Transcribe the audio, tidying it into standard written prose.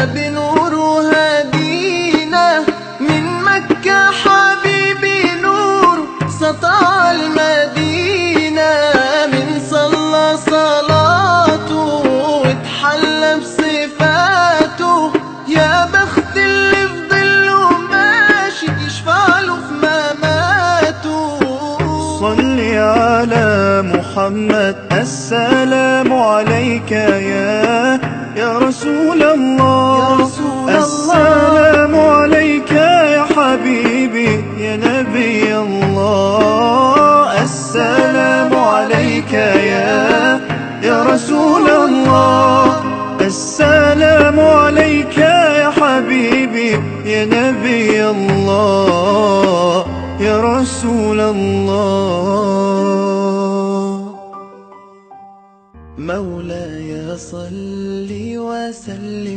بنور هدينا من مكة حبيبي نور سطع المدينة. من صلى صلاته واتحلى بصفاته يا بخت اللي في ظله ماشي يشفع له في مماته. صل على محمد السلام عليك يا رسول الله. السلام عليك يا حبيبي يا نبي الله. السلام عليك يا رسول الله. السلام عليك يا حبيبي يا نبي الله يا رسول الله. مولاي صل وسلم